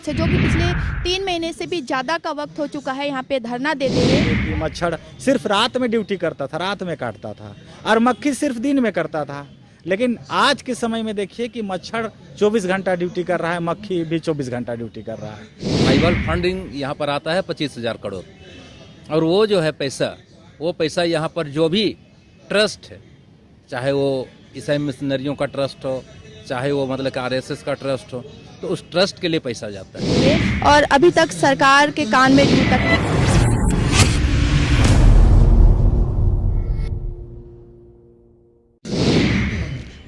से जो कि पिछले 3 महीने से भी ज़्यादा का वक्त हो चुका है यहाँ पे धरना देते हुए। कि मच्छर सिर्फ रात में ड्यूटी करता था, रात में काटता था, और मक्खी सिर्फ दिन में करता था। लेकिन आज के समय में देखिए कि मच्छर 24 घंटा ड्यूटी कर रहा है, मक्खी भी 24 घंटा ड्यूटी कर रहा है। ट्राइबल फंडिंग यहाँ पर आता है 25,000 करोड़, और वो जो है वो पैसा यहाँ पर जो भी ट्रस्ट है, चाहे वो ईसाई मिशनरियों का ट्रस्ट हो, चाहे वो मतलब कि RSS का ट्रस्ट हो, तो उस ट्रस्ट के लिए पैसा जाता है। और अभी तक सरकार के कान में जू तक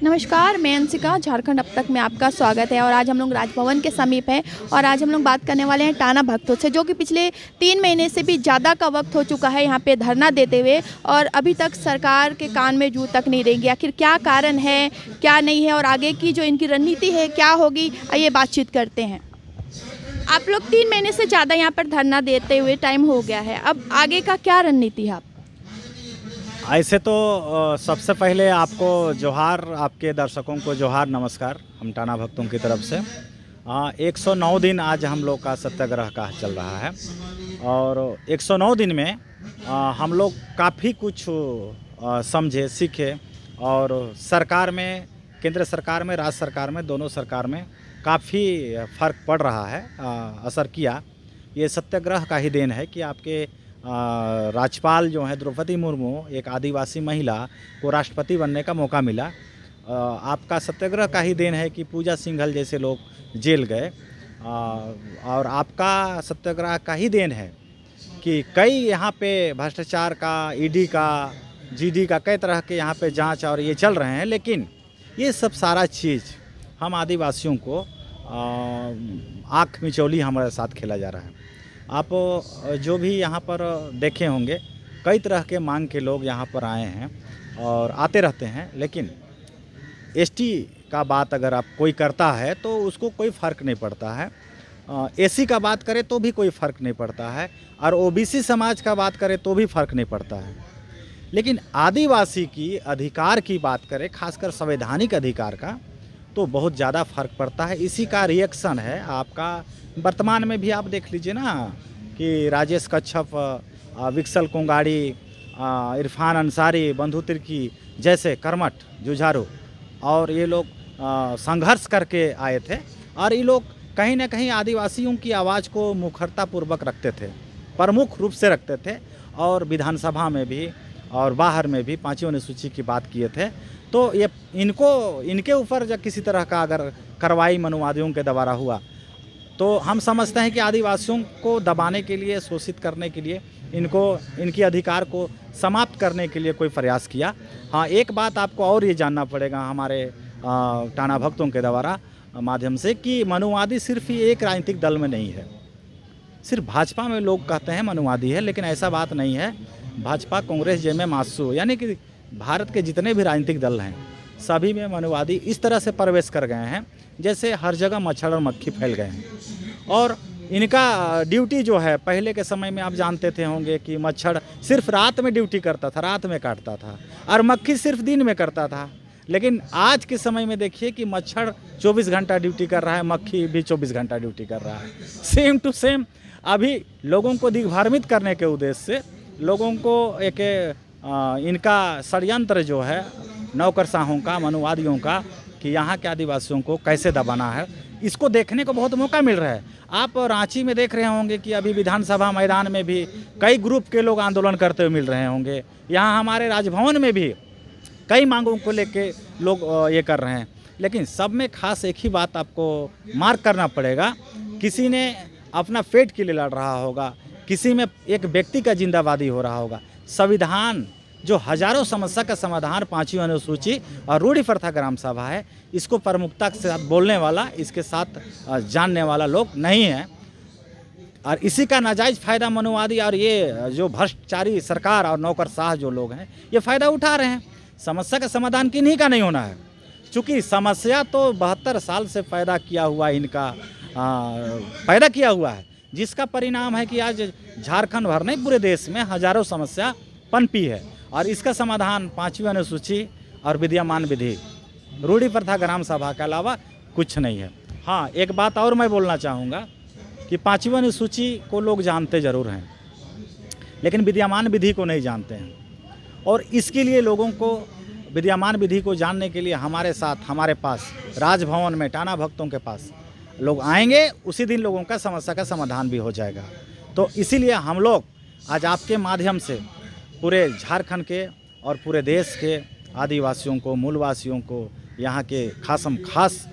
नमस्कार, मैं अंशिका, झारखंड अब तक में आपका स्वागत है। और आज हम लोग राजभवन के समीप हैं और आज हम लोग बात करने वाले हैं टाना भक्तों से, जो कि पिछले 3 महीने से भी ज़्यादा का वक्त हो चुका है यहाँ पे धरना देते हुए, और अभी तक सरकार के कान में जू तक नहीं रहेंगी। आखिर क्या कारण है, क्या नहीं है, और आगे की जो इनकी रणनीति है क्या होगी, आइए बातचीत करते हैं। आप लोग 3 महीने से ज़्यादा यहाँ पर धरना देते हुए टाइम हो गया है, अब आगे का क्या रणनीति है? ऐसे तो सबसे पहले आपको जोहार, आपके दर्शकों को जोहार, नमस्कार हम टाना भक्तों की तरफ से। 109 दिन आज हम लोग का सत्याग्रह का चल रहा है, और 109 दिन में हम लोग काफ़ी कुछ समझे, सीखे, और सरकार में, केंद्र सरकार में, राज्य सरकार में, दोनों सरकार में काफ़ी फ़र्क पड़ रहा है, असर किया। ये सत्याग्रह का ही देन है कि आपके राज्यपाल जो है द्रौपदी मुर्मू, एक आदिवासी महिला को राष्ट्रपति बनने का मौका मिला। आपका सत्याग्रह का ही देन है कि पूजा सिंघल जैसे लोग जेल गए, और आपका सत्याग्रह का ही देन है कि कई यहाँ पे भ्रष्टाचार का, ED का, GD का, कई तरह के यहाँ पे जांच और ये चल रहे हैं। लेकिन ये सब सारा चीज़ हम आदिवासियों को आँख मिचौली हमारे साथ खेला जा रहा है। आप जो भी यहाँ पर देखे होंगे, कई तरह के मांग के लोग यहाँ पर आए हैं और आते रहते हैं, लेकिन ST का बात अगर आप कोई करता है तो उसको कोई फ़र्क नहीं पड़ता है। SC का बात करे तो भी कोई फ़र्क नहीं पड़ता है, और OBC समाज का बात करे तो भी फ़र्क नहीं पड़ता है। लेकिन आदिवासी की अधिकार की बात करें, खासकर संवैधानिक अधिकार का, तो बहुत ज़्यादा फ़र्क पड़ता है। इसी का रिएक्शन है आपका। वर्तमान में भी आप देख लीजिए ना कि राजेश कच्छप, विक्सल कोंगाड़ी, इरफान अंसारी, बंधु तिर्की जैसे कर्मठ जुझारू, और ये लोग संघर्ष करके आए थे, और ये लोग कहीं ना कहीं आदिवासियों की आवाज़ को मुखरतापूर्वक रखते थे, प्रमुख रूप से रखते थे, और विधानसभा में भी और बाहर में भी 5वीं अनुसूची की बात किए थे। तो ये इनके ऊपर जब किसी तरह का अगर कार्रवाई मनुवादियों के द्वारा हुआ, तो हम समझते हैं कि आदिवासियों को दबाने के लिए, शोषित करने के लिए, इनकी अधिकार को समाप्त करने के लिए कोई प्रयास किया। हाँ, एक बात आपको और ये जानना पड़ेगा हमारे टाना भक्तों के द्वारा माध्यम से, कि मनुवादी सिर्फ ही एक राजनीतिक दल में नहीं है। सिर्फ भाजपा में लोग कहते हैं मनुवादी है, लेकिन ऐसा बात नहीं है। भाजपा, कांग्रेस, जेमे मासू, यानी कि भारत के जितने भी राजनीतिक दल हैं, सभी में मनुवादी इस तरह से प्रवेश कर गए हैं जैसे हर जगह मच्छर और मक्खी फैल गए हैं। और इनका ड्यूटी जो है, पहले के समय में आप जानते थे होंगे कि मच्छर सिर्फ रात में ड्यूटी करता था, रात में काटता था, और मक्खी सिर्फ दिन में करता था। लेकिन आज के समय में देखिए कि मच्छर 24 घंटा ड्यूटी कर रहा है, मक्खी भी 24 घंटा ड्यूटी कर रहा है। सेम टू सेम अभी लोगों को दिग्भ्रमित करने के उद्देश्य से, लोगों को एक इनका षड्यंत्र जो है नौकरशाहों का, मनुवादियों का, कि यहाँ के आदिवासियों को कैसे दबाना है, इसको देखने को बहुत मौका मिल रहा है। आप रांची में देख रहे होंगे कि अभी विधानसभा मैदान में भी कई ग्रुप के लोग आंदोलन करते हुए मिल रहे होंगे। यहाँ हमारे राजभवन में भी कई मांगों को लेके लोग ये कर रहे हैं। लेकिन सब में खास एक ही बात आपको मार्क करना पड़ेगा, किसी ने अपना पेट के लिए लड़ रहा होगा, किसी में एक व्यक्ति का जिंदाबादी हो रहा होगा। संविधान जो हजारों समस्या का समाधान 5वीं अनुसूची और रूढ़ी प्रथा ग्राम सभा है, इसको प्रमुखता के साथ बोलने वाला, इसके साथ जानने वाला लोग नहीं है। और इसी का नाजायज़ फ़ायदा मनुवादी और ये जो भ्रष्टाचारी सरकार और नौकरशाह जो लोग हैं, ये फ़ायदा उठा रहे हैं। समस्या का समाधान किन्हीं का नहीं होना है, चूँकि समस्या तो 72 साल से पैदा किया हुआ है, जिसका परिणाम है कि आज झारखंड भर नहीं, पूरे देश में हजारों समस्या पनपी है। और इसका समाधान 5वीं अनुसूची और विद्यमान विधि, रूढ़ी प्रथा ग्राम सभा के अलावा कुछ नहीं है। हाँ, एक बात और मैं बोलना चाहूँगा कि 5वीं अनुसूची को लोग जानते ज़रूर हैं, लेकिन विद्यमान विधि को नहीं जानते हैं। और इसके लिए लोगों को विद्यमान विधि को जानने के लिए हमारे साथ, हमारे पास राजभवन में टाना भक्तों के पास लोग आएंगे, उसी दिन लोगों का समस्या का समाधान भी हो जाएगा। तो इसीलिए हम लोग आज आपके माध्यम से पूरे झारखंड के और पूरे देश के आदिवासियों को, मूलवासियों को, यहाँ के खासम खास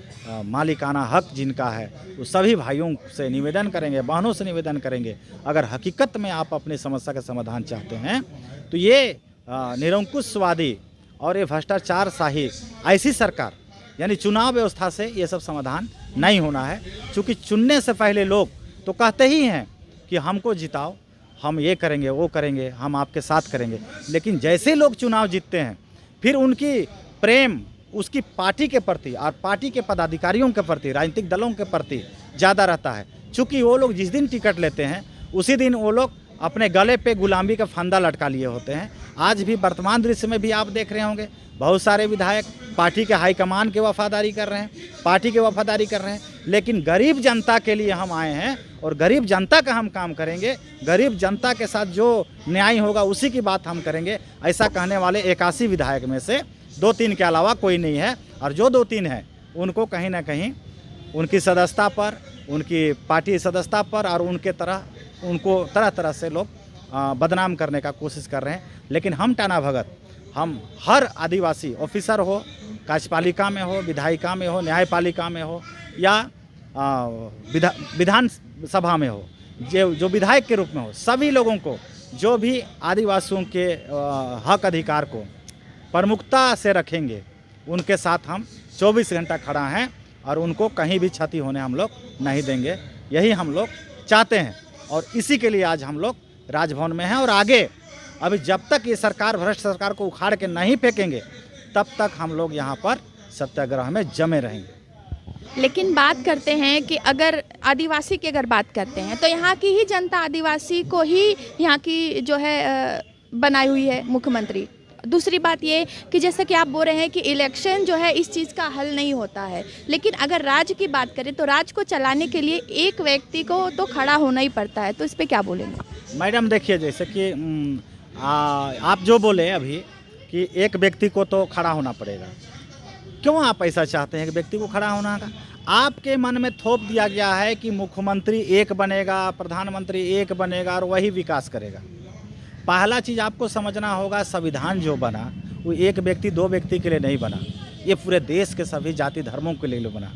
मालिकाना हक जिनका है, वो सभी भाइयों से निवेदन करेंगे, बहनों से निवेदन करेंगे, अगर हकीकत में आप अपनी समस्या का समाधान चाहते हैं तो ये निरंकुशवादी और ये भ्रष्टाचार शाही ऐसी सरकार, यानी चुनाव व्यवस्था से ये सब समाधान नहीं होना है। क्योंकि चुनने से पहले लोग तो कहते ही हैं कि हमको जिताओ, हम ये करेंगे, वो करेंगे, हम आपके साथ करेंगे, लेकिन जैसे लोग चुनाव जीतते हैं फिर उनकी प्रेम उसकी पार्टी के प्रति और पार्टी के पदाधिकारियों के प्रति, राजनीतिक दलों के प्रति ज़्यादा रहता है। चूँकि वो लोग जिस दिन टिकट लेते हैं उसी दिन वो लोग अपने गले पे गुलामी का फंदा लटका लिए होते हैं। आज भी वर्तमान दृश्य में भी आप देख रहे होंगे, बहुत सारे विधायक पार्टी के हाईकमान की वफादारी कर रहे हैं, पार्टी की वफादारी कर रहे हैं, लेकिन गरीब जनता के लिए हम आए हैं और गरीब जनता का हम काम करेंगे, गरीब जनता के साथ जो न्याय होगा उसी की बात हम करेंगे। ऐसा कहने वाले 81 विधायक में से 2-3 के अलावा कोई नहीं है, और जो 2-3 हैं उनको कहीं ना कहीं उनकी सदस्यता पर, उनकी पार्टी सदस्यता पर और उनको तरह तरह से लोग बदनाम करने का कोशिश कर रहे हैं। लेकिन हम टाना भगत, हम हर आदिवासी ऑफिसर हो, कार्यपालिका में हो, विधायिका में हो, न्यायपालिका में हो या विधान सभा में हो, जो विधायक के रूप में हो, सभी लोगों को जो भी आदिवासियों के हक अधिकार को प्रमुखता से रखेंगे, उनके साथ हम 24 घंटा खड़ा हैं और उनको कहीं भी क्षति होने हम लोग नहीं देंगे। यही हम लोग चाहते हैं और इसी के लिए आज हम लोग राजभवन में हैं। और आगे अभी जब तक ये सरकार, भ्रष्ट सरकार को उखाड़ के नहीं फेंकेंगे, तब तक हम लोग यहाँ पर सत्याग्रह में जमे रहेंगे। लेकिन बात करते हैं कि अगर आदिवासी की अगर बात करते हैं तो यहाँ की ही जनता आदिवासी को ही यहाँ की जो है बनाई हुई है मुख्यमंत्री। दूसरी बात ये कि जैसा कि आप बोल रहे हैं कि इलेक्शन जो है इस चीज़ का हल नहीं होता है, लेकिन अगर राज्य की बात करें तो राज्य को चलाने के लिए एक व्यक्ति को तो खड़ा होना ही पड़ता है, तो इस पे क्या बोलेंगे? मैडम देखिए, जैसे कि आप जो बोले अभी कि एक व्यक्ति को तो खड़ा होना पड़ेगा, क्यों आप ऐसा चाहते हैं कि व्यक्ति को खड़ा होना का? आपके मन में थोप दिया गया है कि मुख्यमंत्री एक बनेगा, प्रधानमंत्री एक बनेगा और वही विकास करेगा। पहला चीज़ आपको समझना होगा, संविधान जो बना वो एक व्यक्ति 2 व्यक्ति के लिए नहीं बना, ये पूरे देश के सभी जाति धर्मों के लिए बना।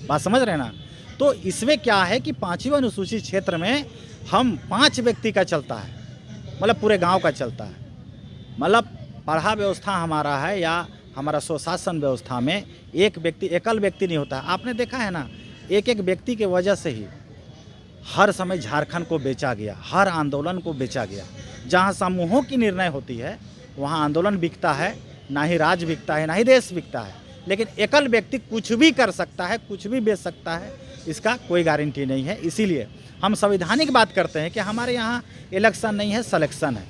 बात समझ रहे हैं ना? तो इसमें क्या है कि 5वीं अनुसूचित क्षेत्र में हम 5 व्यक्ति का चलता है, मतलब पूरे गांव का चलता है। मतलब पढ़ा व्यवस्था हमारा है या हमारा स्वशासन व्यवस्था में एक व्यक्ति, एकल व्यक्ति नहीं होता है। आपने देखा है ना, एक एक व्यक्ति के वजह से ही हर समय झारखंड को बेचा गया, हर आंदोलन को बेचा गया। जहाँ समूहों की निर्णय होती है वहाँ आंदोलन बिकता है, ना ही राज बिकता है, ना ही देश बिकता है। लेकिन एकल व्यक्ति कुछ भी कर सकता है, कुछ भी बेच सकता है, इसका कोई गारंटी नहीं है। इसीलिए हम संवैधानिक बात करते हैं कि हमारे यहाँ इलेक्शन नहीं है, सिलेक्शन है।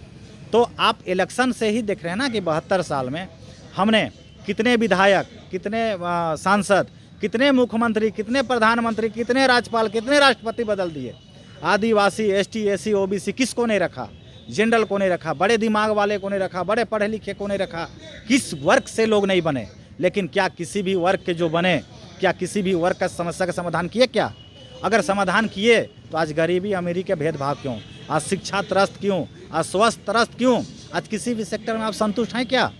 तो आप इलेक्शन से ही देख रहे हैं ना कि 72 साल में हमने कितने विधायक, कितने सांसद, कितने मुख्यमंत्री, कितने प्रधानमंत्री, कितने राज्यपाल, कितने राष्ट्रपति बदल दिए। आदिवासी, ST, SC, OBC किसको नहीं रखा, जनरल को नहीं रखा, बड़े दिमाग वाले को नहीं रखा, बड़े पढ़े लिखे को नहीं रखा। किस वर्ग से लोग नहीं बने, लेकिन क्या किसी भी वर्ग के जो बने, क्या किसी भी वर्ग का समस्या का समाधान किए? क्या अगर समाधान किए तो आज गरीबी अमीरी के भेदभाव क्यों, आज शिक्षा त्रस्त क्यों, आज स्वास्थ्य त्रस्त क्यों, आज किसी भी सेक्टर में आप संतुष्ट हैं क्या?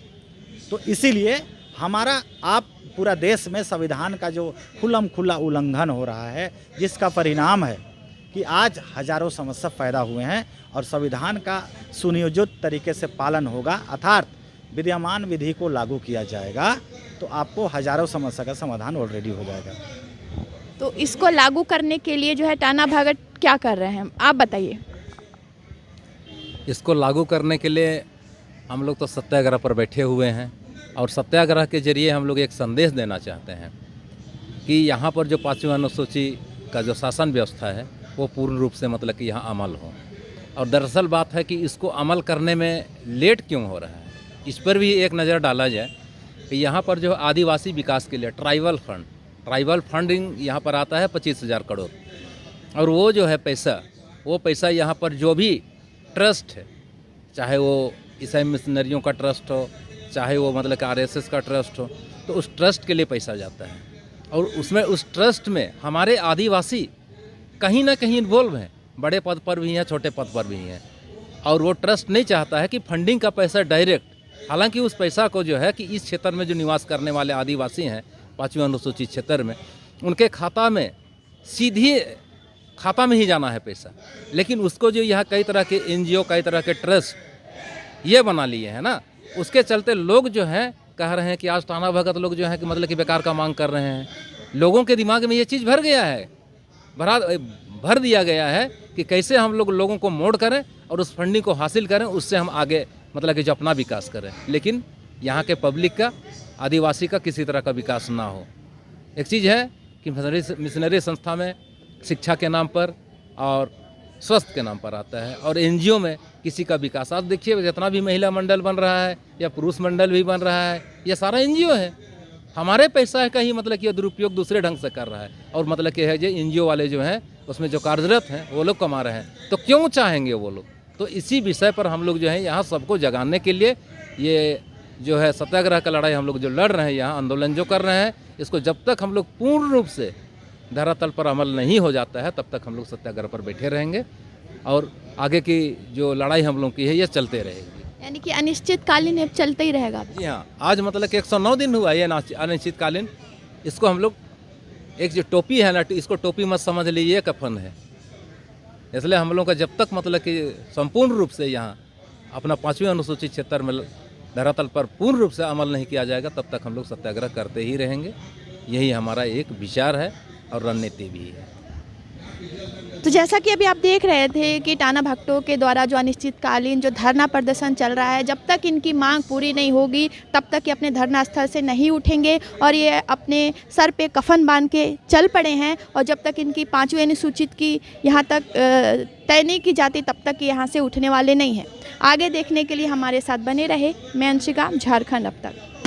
तो इसीलिए हमारा आप पूरा देश में संविधान का जो खुल्लम खुल्ला उल्लंघन हो रहा है, जिसका परिणाम है कि आज हजारों समस्या पैदा हुए हैं और संविधान का सुनियोजित तरीके से पालन होगा, अर्थात विद्यमान विधि को लागू किया जाएगा, तो आपको हजारों समस्या का समाधान ऑलरेडी हो जाएगा। तो इसको लागू करने के लिए जो है टाना भगत क्या कर रहे हैं, आप बताइए। इसको लागू करने के लिए हम लोग तो सत्याग्रह पर बैठे हुए हैं और सत्याग्रह के जरिए हम लोग एक संदेश देना चाहते हैं कि यहाँ पर जो 5वीं अनुसूची का जो शासन व्यवस्था है वो पूर्ण रूप से मतलब कि यहाँ अमल हो। और दरअसल बात है कि इसको अमल करने में लेट क्यों हो रहा है, इस पर भी एक नज़र डाला जाए कि यहाँ पर जो आदिवासी विकास के लिए ट्राइबल फंडिंग यहाँ पर आता है 25,000 करोड़। और वो जो है पैसा, वो पैसा यहाँ पर जो भी ट्रस्ट है, चाहे वो ईसाई मिशनरियों का ट्रस्ट हो, चाहे वो मतलब कि आरएसएस का ट्रस्ट हो, तो उस ट्रस्ट के लिए पैसा जाता है। और उसमें उस ट्रस्ट में हमारे आदिवासी कहीं ना कहीं इन्वॉल्व हैं, बड़े पद पर भी हैं, छोटे पद पर भी हैं। और वो ट्रस्ट नहीं चाहता है कि फंडिंग का पैसा डायरेक्ट, हालांकि उस पैसा को जो है कि इस क्षेत्र में जो निवास करने वाले आदिवासी हैं 5वीं अनुसूचित क्षेत्र में, उनके खाता में सीधी खाता में ही जाना है पैसा। लेकिन उसको जो यहाँ कई तरह के एनजीओ, कई तरह के ट्रस्ट ये बना लिए हैं ना, उसके चलते लोग जो हैं कह रहे हैं कि आज टाना भगत लोग जो है कि मतलब कि बेकार का मांग कर रहे हैं। लोगों के दिमाग में ये चीज़ भर गया है, भर दिया गया है कि कैसे हम लोग लोगों को मोड़ करें और उस फंडिंग को हासिल करें, उससे हम आगे मतलब कि जो अपना विकास करें, लेकिन यहाँ के पब्लिक का, आदिवासी का किसी तरह का विकास ना हो। एक चीज़ है कि मिशनरी संस्था में शिक्षा के नाम पर और स्वास्थ्य के नाम पर आता है, और एनजीओ में किसी का विकास। आप देखिए जितना भी महिला मंडल बन रहा है या पुरुष मंडल भी बन रहा है, ये सारा एनजीओ है। हमारे पैसा है कहीं मतलब कि दुरुपयोग दूसरे ढंग से कर रहा है, और मतलब कि है जो एनजीओ वाले जो हैं उसमें जो कार्यरत हैं वो लोग कमा रहे हैं, तो क्यों चाहेंगे वो लोग। तो इसी विषय पर हम लोग जो है यहाँ सबको जगाने के लिए ये जो है सत्याग्रह का लड़ाई हम लोग जो लड़ रहे हैं, यहाँ आंदोलन जो कर रहे हैं, इसको जब तक हम लोग पूर्ण रूप से धरातल पर अमल नहीं हो जाता है तब तक हम लोग सत्याग्रह पर बैठे रहेंगे, और आगे की जो लड़ाई हम लोग की है ये चलते रहेगी। यानी कि अनिश्चितकालीन अब चलते ही रहेगा। जी हाँ, आज मतलब कि 109 दिन हुआ ये अनिश्चितकालीन। इसको हम लोग एक जो टोपी है ना, इसको टोपी मत समझ लीजिए, कफन है। इसलिए हम लोग का जब तक मतलब कि संपूर्ण रूप से यहाँ अपना 5वीं अनुसूचित क्षेत्र में धरातल पर पूर्ण रूप से अमल नहीं किया जाएगा तब तक हम लोग सत्याग्रह करते ही रहेंगे। यही हमारा एक विचार है और रणनीति भी है। तो जैसा कि अभी आप देख रहे थे कि टाना भगतों के द्वारा जो अनिश्चितकालीन जो धरना प्रदर्शन चल रहा है, जब तक इनकी मांग पूरी नहीं होगी तब तक ये अपने धरना स्थल से नहीं उठेंगे, और ये अपने सर पे कफन बांध के चल पड़े हैं। और जब तक इनकी 5वीं अनुसूचित की यहाँ तक तय नहीं की जाती तब तक यहाँ से उठने वाले नहीं हैं। आगे देखने के लिए हमारे साथ बने रहे। मैं अंशिका, झारखंड अब तक।